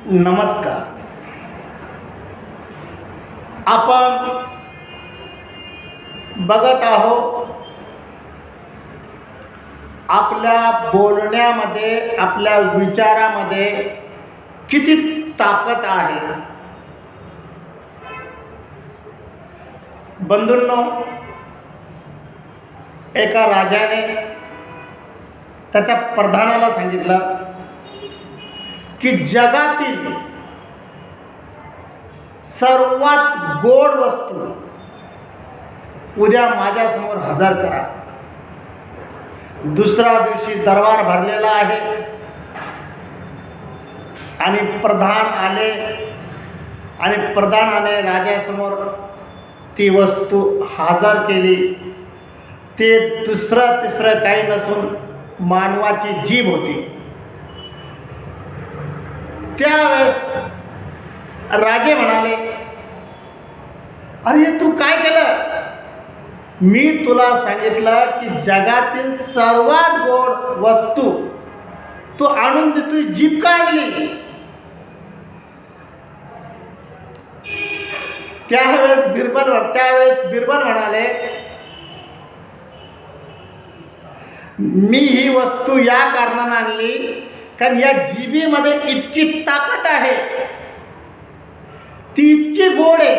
नमस्कार. आपण बघत आहोत आपल्या बोलण्यामध्ये, आपल्या विचारामध्ये किती ताकद आहे. बंधूंनो, एका राजाने त्याच्या प्रधानाला सांगितलं की जगातील सर्वात गोड वस्तू उद्या माझ्यासमोर हजर करा. दुसऱ्या दिवशी दरबार भरलेला आहे आणि प्रधान आले आणि प्रधानाने राजासमोर ती वस्तू हजर केली. ते दुसरं तिसरं काही नसून मानवाची जीभ होती. त्यावेळेस राजे म्हणाले, अरे तू काय केलं? मी तुला सांगितलं की जगातील सर्वात गोड वस्तू तू आणून दे, तू जीभ का आणली? त्यावेळेस बिरबल म्हणाले, मी ही वस्तू या कारणाने आणली कारण या जिभेमध्ये इतकी ताकद आहे, ती इतकी गोड आहे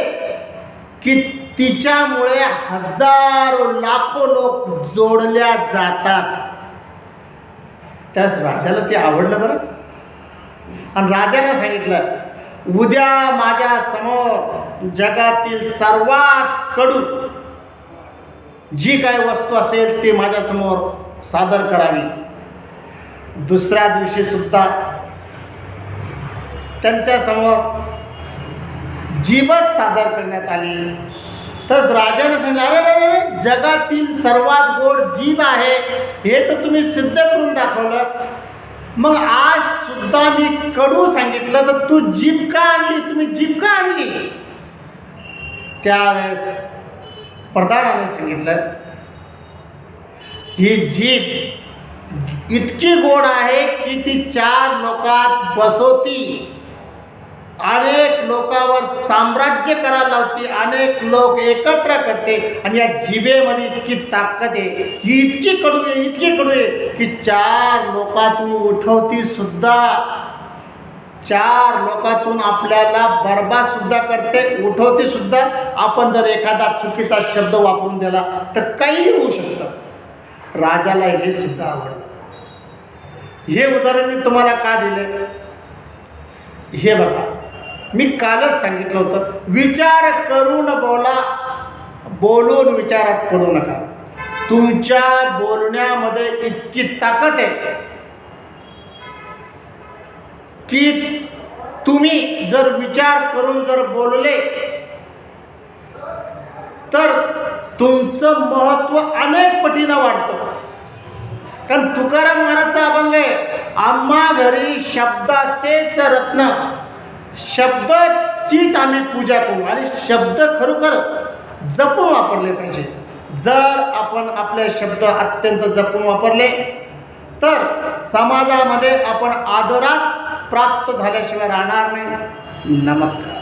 की तिच्यामुळे हजारो लाखो लोक जोडल्या जातात. त्याच राजाला ते आवडलं बरं. आणि राजाने सांगितलं, उद्या माझ्या समोर जगातील सर्वात कडू जी काही वस्तू असेल ती माझ्या समोर सादर करावी. दुसऱ्या दिवशी सुद्धा त्यांच्या समोर जीभच सादर करण्यात आली. तर राजाने सांगितलं, अरे जगातील सर्वात गोड जीभ आहे हे तर तुम्ही सिद्ध करून दाखवलं, मग आज सुद्धा मी कडू सांगितलं तर तू जीभ का आणली? तुम्ही जीभ का आणली? त्यावेळेस प्रधानाने सांगितलं, ही जीभ इतकी गोड आहे की ती 4 लोकात बसवती, अनेक लोकांवर साम्राज्य करायला लावते, अनेक लोक एकत्र करते. आणि या जिभेमध्ये इतकी ताकद आहे, ही इतकी कडू आहे की 4 लोकातून उठवती सुद्धा, 4 लोकातून आपल्याला बर्बाद सुद्धा करते, उठवती सुद्धा. आपण जर एखादा चुकीचा शब्द वापरून दिला तर काही होऊ शकतं. राजाला हे सुद्धा आवडलं. हे उदाहरण मी तुम्हाला का दिले? हे बघा, मी कालच सांगितलं होतं, विचार करून बोला, बोलून विचारात पडू नका. तुमच्या बोलण्यामध्ये इतकी ताकद आहे की तुम्ही जर विचार करून जर बोलले तर तुमचं महत्त्व अनेक पटीनं वाढतं. कारण तुकाराम महाराजचा अभंग आहे, आम्हा घरी शब्दाचेच रत्न, शब्दाचीच आम्ही पूजा करू. आणि शब्द खरोखर जपून वापरले पाहिजे. जर आपण आपले शब्द अत्यंत जपून वापरले तर समाजामध्ये आपण आदरास प्राप्त झाल्याशिवाय राहणार नाही. नमस्कार.